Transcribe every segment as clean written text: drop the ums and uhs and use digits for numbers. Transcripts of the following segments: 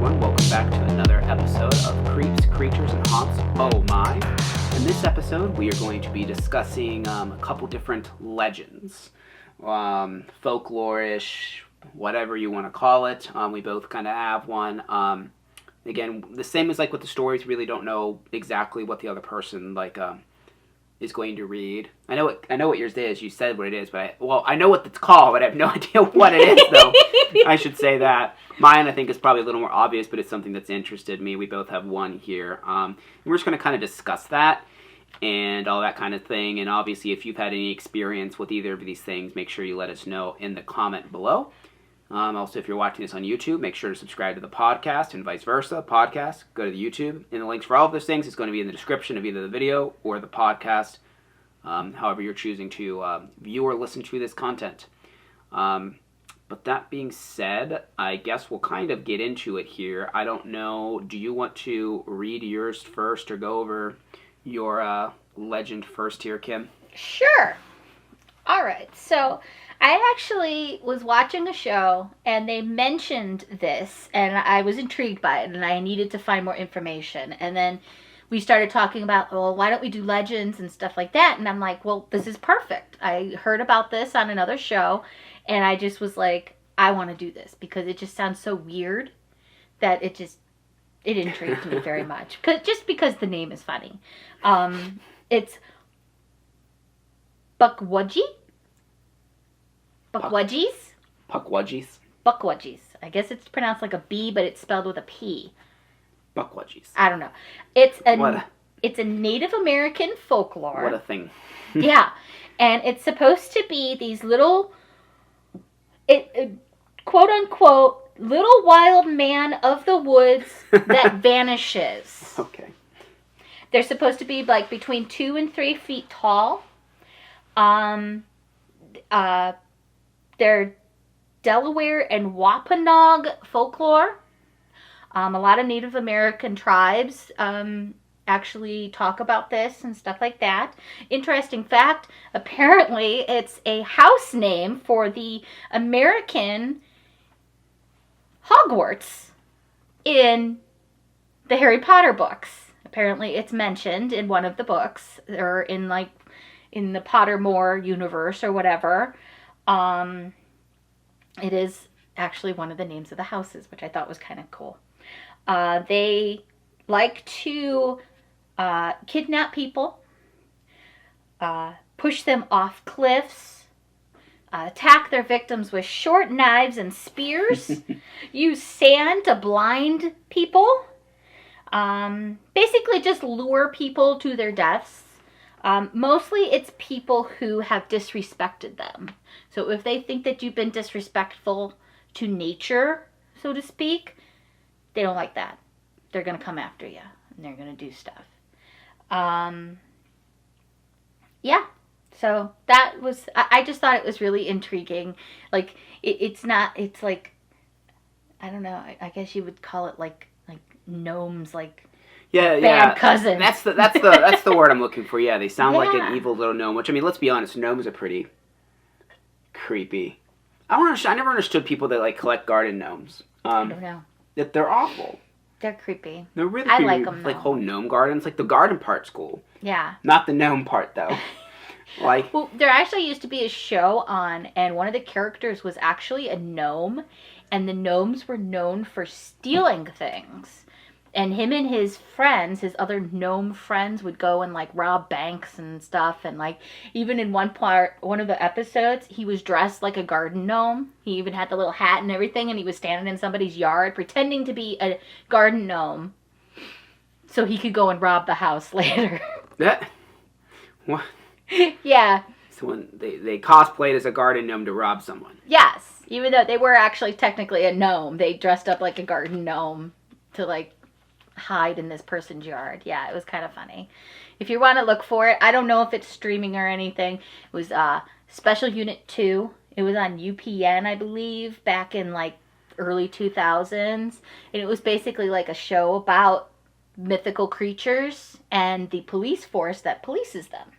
everyone. Welcome back to another episode of Creeps, Creatures, and Haunts. Oh my. In this episode, we are going to be discussing a couple different legends. Folklore-ish, whatever you want to call it. We both kind of have one. Again, the same as like with the stories, we really don't know exactly what the other person is going to read. I know what yours is. You said what it is, but I know what it's called, but I have no idea what it is, though. I should say that. Mine, I think, is probably a little more obvious, but it's something that's interested me. We both have one here. We're just going to kind of discuss that and all that kind of thing. And obviously, if you've had any experience with either of these things, make sure you let us know in the comment below. Also, if you're watching this on YouTube, make sure to subscribe to the podcast and vice versa. Podcast, go to the YouTube. And the links for all of those things is going to be in the description of either the video or the podcast, however you're choosing to view or listen to this content. But that being said, I guess we'll kind of get into it here. I don't know, do you want to read yours first or go over your legend first here, Kim? Sure. All right, so I actually was watching a show, and they mentioned this, and I was intrigued by it, and I needed to find more information. And then we started talking about, well, why don't we do legends and stuff like that? And I'm like, well, this is perfect. I heard about this on another show, and I just was like, I want to do this, because it just sounds so weird that it intrigued me very much. Just because the name is funny. It's Pukwudgie? Pukwudgies? Pukwudgies? Pukwudgies. I guess it's pronounced like a B, but it's spelled with a P. Pukwudgies. I don't know. It's a Native American folklore. What a thing. Yeah. And it's supposed to be these little, quote unquote, little wild man of the woods that vanishes. Okay. They're supposed to be like between 2 and 3 feet tall. They're Delaware and Wampanoag folklore. A lot of Native American tribes actually talk about this and stuff like that. Interesting fact, apparently it's a house name for the American Hogwarts in the Harry Potter books. Apparently it's mentioned in one of the books, or in the Pottermore universe or whatever. It is actually one of the names of the houses, which I thought was kind of cool. They like to kidnap people, push them off cliffs, attack their victims with short knives and spears, use sand to blind people, basically just lure people to their deaths. Mostly it's people who have disrespected them. So if they think that you've been disrespectful to nature, so to speak, they don't like that. They're going to come after you, and they're going to do stuff. Yeah. So that was, I just thought it was really intriguing. Like, it's like, I don't know, I guess you would call it like gnomes, bad cousin. That's the word I'm looking for. Yeah, they sound like an evil little gnome. Which, I mean, let's be honest, gnomes are pretty creepy. I never understood people that collect garden gnomes. I don't know. That they're awful. They're creepy. They're really creepy. I like them though. Like whole gnome gardens. Like the garden part's cool. Yeah. Not the gnome part though. Well, there actually used to be a show on, and one of the characters was actually a gnome, and the gnomes were known for stealing things. And him and his friends, his other gnome friends, would go and rob banks and stuff. And even in one of the episodes, he was dressed like a garden gnome. He even had the little hat and everything, and he was standing in somebody's yard pretending to be a garden gnome, so he could go and rob the house later. That what? Yeah. So when they cosplayed as a garden gnome to rob someone. Yes, even though they were actually technically a gnome, they dressed up like a garden gnome to hide in this person's yard. Yeah, it was kind of funny. If you want to look for it, I don't know if it's streaming or anything. It was Special Unit 2. It was on UPN, I believe, back in early 2000s. And it was basically a show about mythical creatures and the police force that polices them.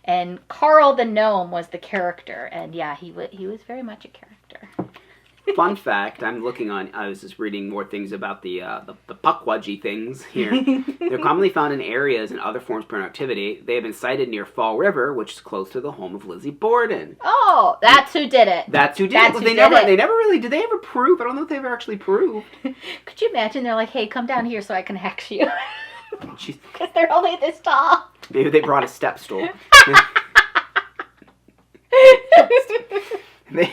And Carl the Gnome was the character. And yeah, he was very much a character. Fun fact, I was just reading more things about the Pukwudgie things here. They're commonly found in areas and other forms of paranormal activity. They have been sighted near Fall River, which is close to the home of Lizzie Borden. Oh, that's who did it. That's who did That's it. who They did never it. they never really did they ever prove? I don't know if they ever actually proved. Could you imagine? They're like, hey, come down here so I can hex you. She's, Because they're only this tall. maybe they brought a step stool. They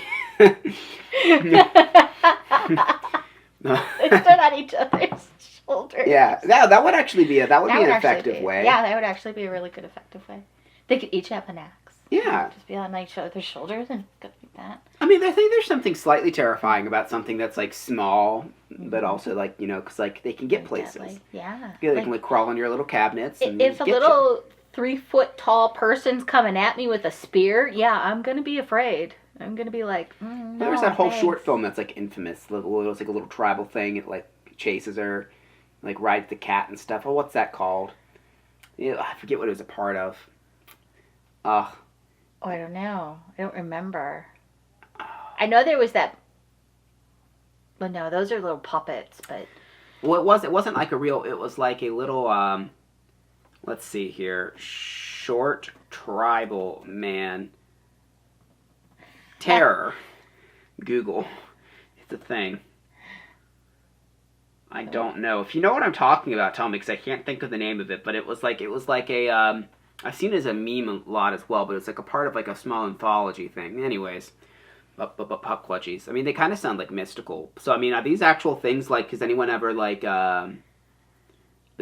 They stood on each other's shoulders. yeah, that would actually be an effective be, way. Yeah, that would actually be a really good effective way. They could each have an axe. Yeah. Just be on each other's shoulders and go like that. I mean, I think there's something slightly terrifying about something that's like small, but also like because like they can get places. Deadly. Yeah. Yeah, they can like crawl into your little cabinets. And If a get little 3-foot tall person's coming at me with a spear, yeah, I'm gonna be afraid. I'm gonna be like, no, There's that whole thanks. short film that's like infamous. It's like a little tribal thing. It like chases her, like rides the cat and stuff. Oh, what's that called? Yeah, I forget what it was a part of. Oh, I don't know. I don't remember. I know there was that. Well, no, those are little puppets, but Well, it wasn't like a real. It was like a little. Let's see here. Short tribal man. Terror. Google. It's a thing. I don't know. If you know what I'm talking about, tell me, because I can't think of the name of it. But it was like a. I've seen it as a meme a lot as well, but it's like a part of like a small anthology thing. Anyways, but Pukwudgies. I mean, they kind of sound like mystical. So I mean, are these actual things? Like, has anyone ever like been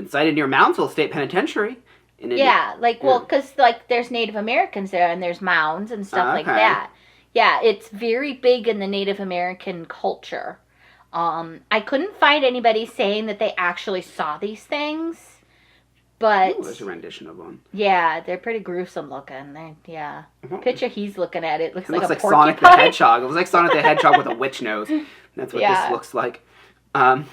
sighted near Moundsville State Penitentiary? yeah, like because like there's Native Americans there and there's mounds and stuff like Okay. that. Yeah, it's very big in the Native American culture. I couldn't find anybody saying that they actually saw these things, but Ooh, there's a rendition of one. yeah, they're pretty gruesome looking. Yeah, picture he's looking at it looks It like looks a like porcupine. Sonic the Hedgehog. It was like Sonic the Hedgehog with a witch nose. That's what Yeah. this looks like. Person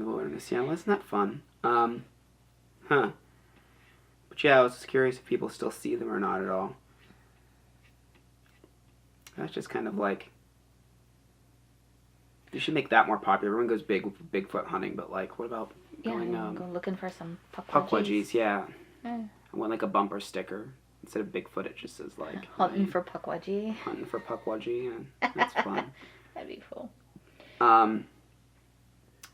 of awareness. Yeah, wasn't that fun? Huh. But yeah, I was just curious if people still see them or not at all. That's just kind of like... You should make that more popular. Everyone goes Bigfoot hunting, but like, what about going... go looking for some Pukwudgies, yeah. Mm. I want like a bumper sticker. Instead of Bigfoot, it just says like... Hunting for Pukwudgie. Hunting for Pukwudgie, and that's fun. That'd be cool.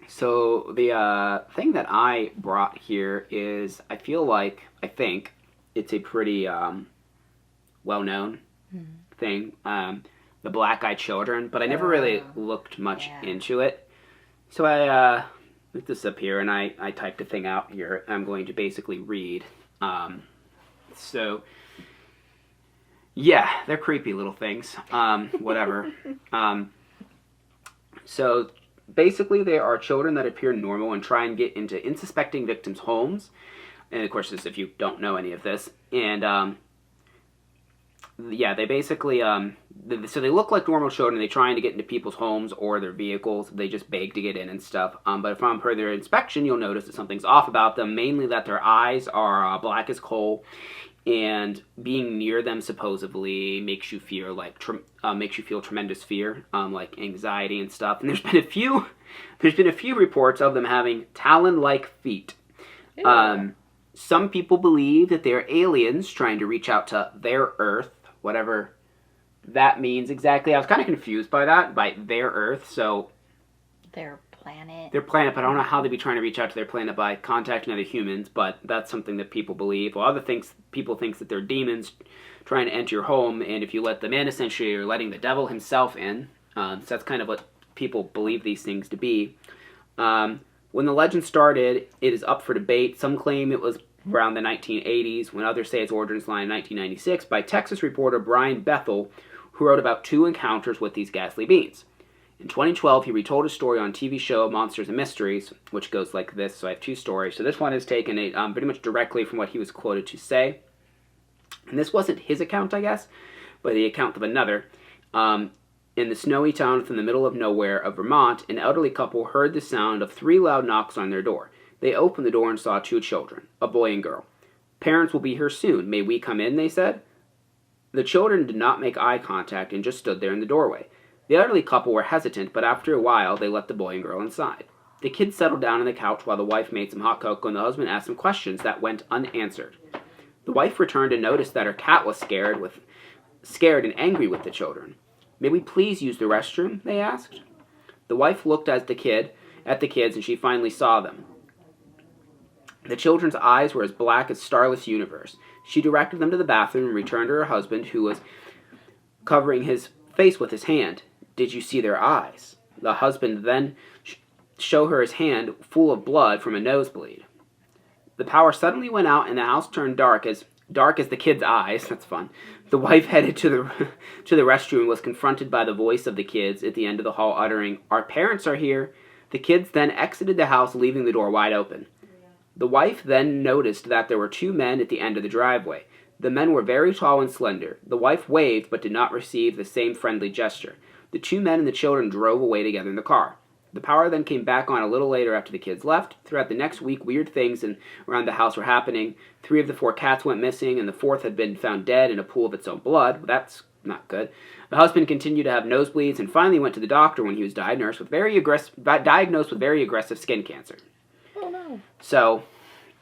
So the thing that I brought here is I think it's a pretty well-known thing, the black-eyed children, but I never really looked much into it. So I looked this up here and I typed a thing out here. I'm going to basically read. So yeah, they're creepy little things. Whatever. So basically, they are children that appear normal and try and get into unsuspecting victims' homes. And of course, this if you don't know any of this. And yeah, they basically so they look like normal children. They trying to get into people's homes or their vehicles. They just beg to get in and stuff. But upon further inspection, you'll notice that something's off about them. Mainly that their eyes are black as coal. And being near them supposedly makes you feel like tremendous fear, like anxiety and stuff. And there's been a few reports of them having talon-like feet. Some people believe that they are aliens trying to reach out to their Earth, whatever that means exactly. I was kind of confused by that, by their Earth. So Their planet. their planet, but I don't know how they'd be trying to reach out to their planet by contacting other humans, but that's something that people believe. Well, people think that they're demons trying to enter your home, and if you let them in, essentially you're letting the devil himself in. So that's kind of what people believe these things to be. When the legend started, it is up for debate. Some claim it was around the 1980s, when others say its origins lie in 1996, by Texas reporter Brian Bethel, who wrote about 2 encounters with these ghastly beings. In 2012, he retold his story on TV show Monsters and Mysteries, which goes like this. So I have 2 stories. So this one is taken pretty much directly from what he was quoted to say. And this wasn't his account, I guess, but the account of another. In the snowy town from the middle of nowhere of Vermont, an elderly couple heard the sound of 3 loud knocks on their door. They opened the door and saw 2 children, a boy and girl. Parents will be here soon. May we come in, they said. The children did not make eye contact and just stood there in the doorway. The elderly couple were hesitant, but after a while they let the boy and girl inside. The kids settled down on the couch while the wife made some hot cocoa and the husband asked some questions that went unanswered. The wife returned and noticed that her cat was scared and angry with the children. "May we please use the restroom?" they asked. The wife looked at the kids, and she finally saw them. The children's eyes were as black as starless universe. She directed them to the bathroom and returned to her husband, who was covering his face with his hand. "Did you see their eyes?" The husband then showed her his hand full of blood from a nosebleed. The power suddenly went out and the house turned dark as the kids' eyes. That's fun. The wife headed to the restroom and was confronted by the voice of the kids at the end of the hall uttering, "Our parents are here." The kids then exited the house, leaving the door wide open. The wife then noticed that there were two men at the end of the driveway. The men were very tall and slender. The wife waved but did not receive the same friendly gesture. The two men and the children drove away together in the car. The power then came back on a little later after the kids left. Throughout the next week, weird things around the house were happening. 3 of the 4 cats went missing, and the 4th had been found dead in a pool of its own blood. That's not good. The husband continued to have nosebleeds and finally went to the doctor when he was diagnosed with very aggressive skin cancer. Oh, no. So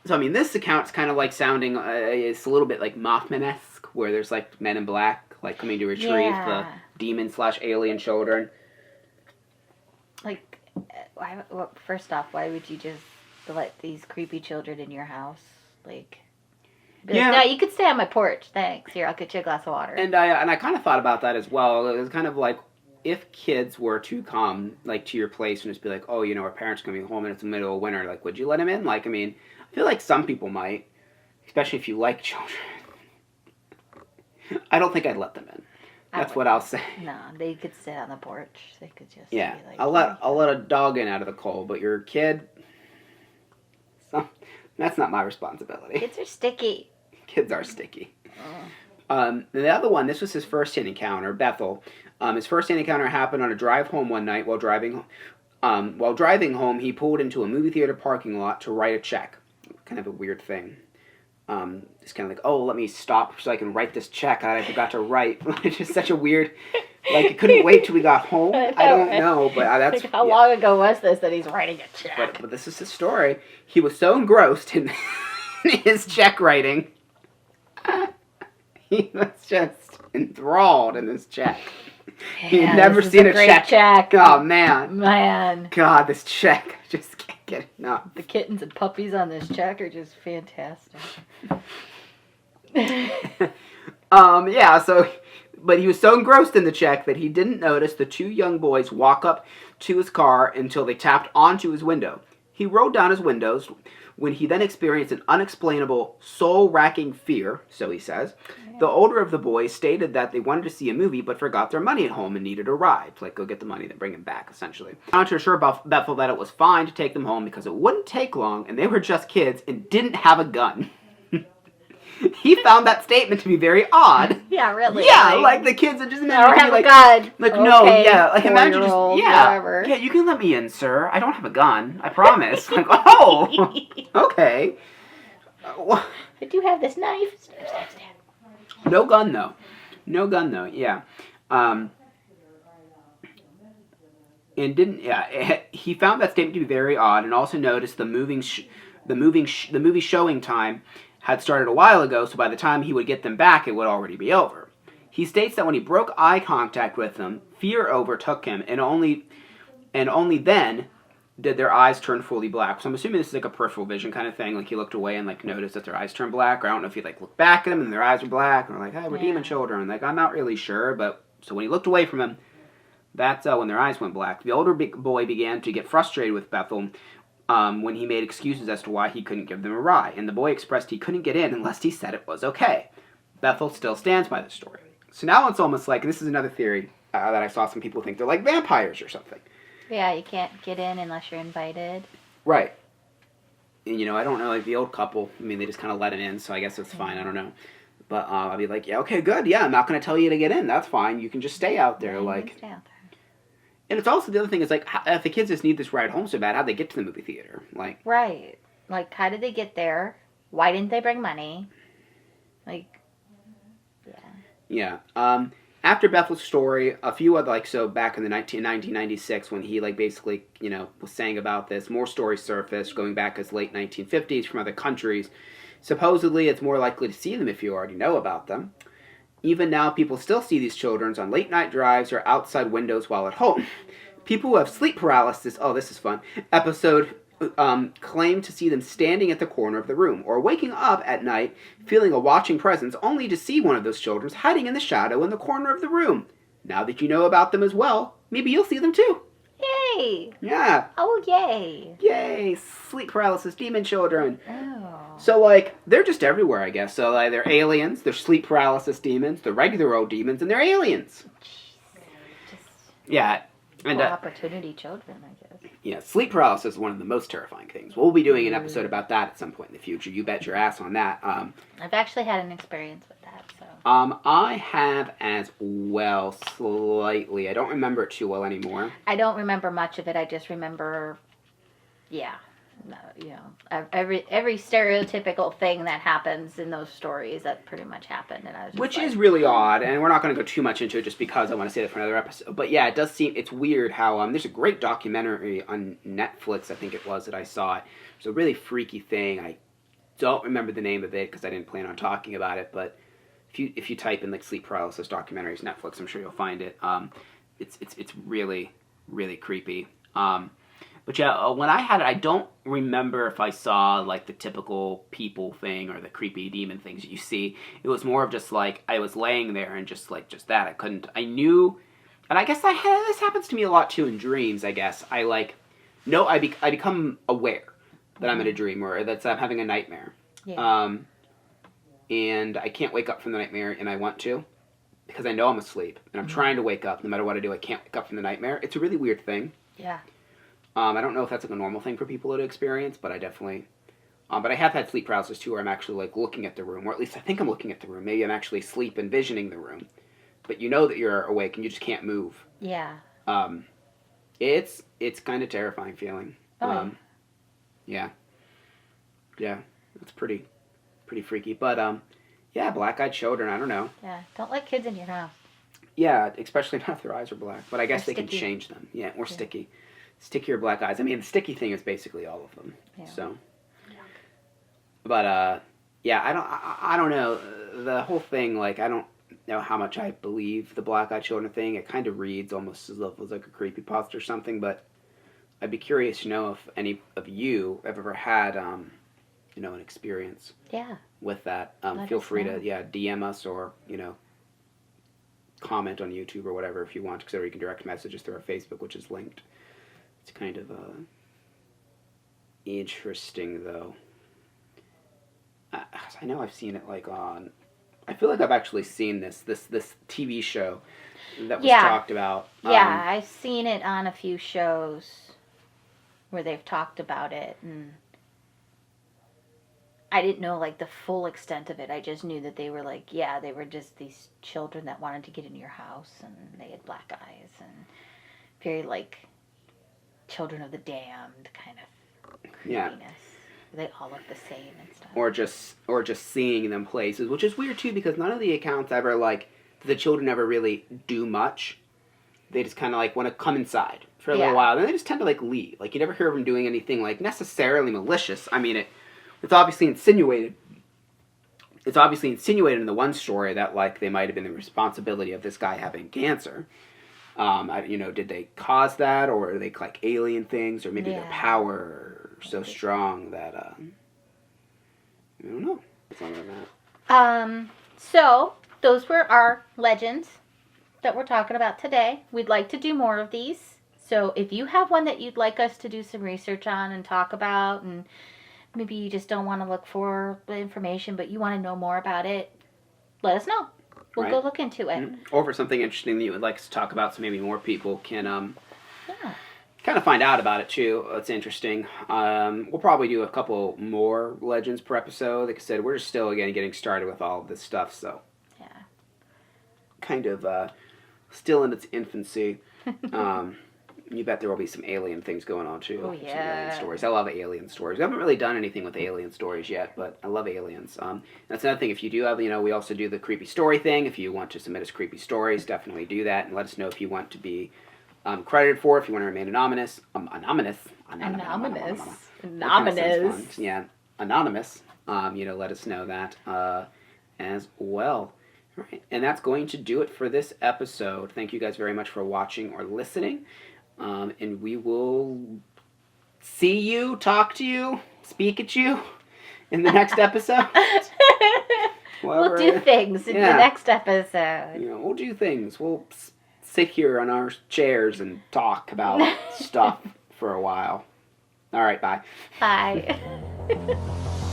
I mean, this account's kind of like sounding, it's a little bit like Mothman-esque, where there's like men in black, like coming to retrieve the demon/alien children. Like, first off, why would you just let these creepy children in your house? Like, no, you could stay on my porch. Thanks. Here, I'll get you a glass of water. And I kind of thought about that as well. It was kind of like, if kids were to come, like, to your place and just be like, oh, you know, our parents are coming home and it's the middle of winter, like, would you let them in? Like, I mean, I feel like some people might, especially if you like children. I don't think I'd let them in. That's what I'll say. No, they could sit on the porch. They could just be like, I'll let a dog in out of the cold, but your kid, that's not my responsibility. Kids are sticky. Kids are sticky. The other one, this was his first-hand encounter, Bethel. His first-hand encounter happened on a drive home one night while driving home. He pulled into a movie theater parking lot to write a check. Kind of a weird thing. Just kind of like, oh, let me stop so I can write this check I forgot to write. It's just such a weird, like, it couldn't wait till we got home. I don't know, but that's... Like, how long ago was this that he's writing a check? But this is his story. He was so engrossed in his check writing. He was just enthralled in this check. He'd never seen a check. Oh, man. God, this check. I just can't get enough. The kittens and puppies on this check are just fantastic. But he was so engrossed in the check that he didn't notice the 2 young boys walk up to his car until they tapped onto his window. He rolled down his windows when he then experienced an unexplainable, soul-racking fear, so he says. Yeah. The older of the boys stated that they wanted to see a movie but forgot their money at home and needed a ride. Like, go get the money, then bring him back, essentially. Not sure about Bethel that it was fine to take them home because it wouldn't take long and they were just kids and didn't have a gun. He found that statement to be very odd. Yeah, really. Yeah, like the kids are just imagine have like, a gun. Like, okay, no, yeah, like imagine just, whatever. Yeah, you can let me in, sir. I don't have a gun. I promise. Like, oh, okay. I do have this knife. No gun though. Yeah. He found that statement to be very odd, and also noticed the movie showing time had started a while ago, so by the time he would get them back, it would already be over. He states that when he broke eye contact with them, fear overtook him, and only then did their eyes turn fully black. So I'm assuming this is like a peripheral vision kind of thing. Like he looked away and like noticed that their eyes turned black, or I don't know if he like looked back at them and their eyes were black, or like, hey, we're demon children. Like, I'm not really sure, but so when he looked away from him, that's when their eyes went black. The older boy began to get frustrated with Bethel when he made excuses as to why he couldn't give them a ride, and the boy expressed he couldn't get in unless he said it was okay. Bethel still stands by the story. So now it's almost like, and this is another theory that I saw some people think they're like vampires or something. Yeah, you can't get in unless you're invited. Right. And, I don't know, like the old couple, I mean, they just kind of let it in, so I guess it's fine, I don't know. But I'll be like, yeah, okay, good, yeah, I'm not going to tell you to get in, that's fine, you can just stay out there, like... Stay out there. And it's also, the other thing is, like, if the kids just need this ride home so bad, how'd they get to the movie theater? Like... Right. Like, how did they get there? Why didn't they bring money? Like, yeah. Yeah. After Bethel's story, a few other, so back in the 1996 when he, basically, was saying about this, more stories surfaced going back as late 1950s from other countries. Supposedly, it's more likely to see them if you already know about them. Even now, people still see these children on late-night drives or outside windows while at home. People who have sleep paralysis, oh, this is fun, episode claim to see them standing at the corner of the room or waking up at night feeling a watching presence only to see one of those children hiding in the shadow in the corner of the room. Now that you know about them as well, maybe you'll see them too. Yay! Yeah. Oh, yay! Yay! Sleep paralysis demon children. Oh. So, they're just everywhere, I guess. So, they're aliens, they're sleep paralysis demons, they're regular old demons, and they're aliens. Jeez. Just Yeah. And opportunity children, I guess. Yeah, sleep paralysis is one of the most terrifying things. We'll be doing an episode about that at some point in the future. You bet your ass on that. I've actually had an experience with that, so. I have as well, slightly. I don't remember it too well anymore. I don't remember much of it. I just remember, every stereotypical thing that happens in those stories that pretty much happened, and I was just Which is really odd, and we're not going to go too much into it just because I want to say that for another episode. But yeah, it does seem, it's weird how, there's a great documentary on Netflix, I think it was, that I saw it. It's a really freaky thing. I don't remember the name of it because I didn't plan on talking about it, but if you type in sleep paralysis documentaries Netflix, I'm sure you'll find it. It's really, really creepy. But yeah, when I had it, I don't remember if I saw the typical people thing or the creepy demon things that you see. It was more of just I was laying there and just that. I knew, and I guess this happens to me a lot too in dreams, I guess. I become aware that I'm in a dream or that I'm having a nightmare. Yeah. And I can't wake up from the nightmare, and I want to because I know I'm asleep and I'm trying to wake up. No matter what I do, I can't wake up from the nightmare. It's a really weird thing. Yeah. I don't know if that's a normal thing for people to experience, but I definitely... but I have had sleep paralysis too, where I'm actually looking at the room, or at least I think I'm looking at the room. Maybe I'm actually asleep envisioning the room. But you know that you're awake and you just can't move. Yeah. It's kind of terrifying feeling. Oh. Yeah. Yeah. It's pretty freaky. But, yeah, black-eyed children, I don't know. Yeah. Don't let kids in your house. Yeah, especially not if their eyes are black. But I guess they can sticky. change them. Yeah, or sticky. Stickier black eyes. I mean, the sticky thing is basically all of them. Yeah. So, but yeah, I don't know. The whole thing, I don't know how much I believe the black-eyed children thing. It kind of reads almost as if it was a creepypasta or something. But I'd be curious to know if any of you have ever had, an experience. Yeah. With that. Let Feel us free know. to DM us or comment on YouTube or whatever if you want, or you can direct messages through our Facebook, which is linked. It's kind of interesting, though. I know I've seen it on... I feel like I've actually seen this TV show that was talked about. Yeah, I've seen it on a few shows where they've talked about it, and I didn't know the full extent of it. I just knew that they were they were just these children that wanted to get into your house, and they had black eyes and very Children of the Damned kind of creepiness. Yeah. They all look the same and stuff. Or just seeing them places, which is weird too because none of the accounts ever the children ever really do much. They just kind of want to come inside for a little while, then they just tend to leave. You never hear of them doing anything necessarily malicious. I mean, it's obviously insinuated. It's obviously insinuated in the one story that they might have been the responsibility of this guy having cancer. Did they cause that, or are they alien things, or maybe their power so strong that I don't know. Something like that. So those were our legends that we're talking about today. We'd like to do more of these. So if you have one that you'd like us to do some research on and talk about, and maybe you just don't want to look for the information, but you want to know more about it, let us know. We'll go look into it. Or for something interesting that you would like us to talk about, so maybe more people can kind of find out about it too. It's interesting. We'll probably do a couple more legends per episode. Like I said, we're just still getting started with all of this stuff, so kind of still in its infancy. You bet there will be some alien things going on too. Oh, Some yeah. alien stories. I love alien stories. We haven't really done anything with alien stories yet, but I love aliens. That's another thing. If you do have, we also do the creepy story thing. If you want to submit us creepy stories, definitely do that, and let us know if you want to be credited for. If you want to remain anonymous. Anonymous. Yeah, anonymous. Let us know that as well. All right, and that's going to do it for this episode. Thank you guys very much for watching or listening. And we will see you, talk to you, speak at you in the next episode. We'll do things in the next episode. We'll do things. We'll sit here on our chairs and talk about stuff for a while. All right, bye. Bye.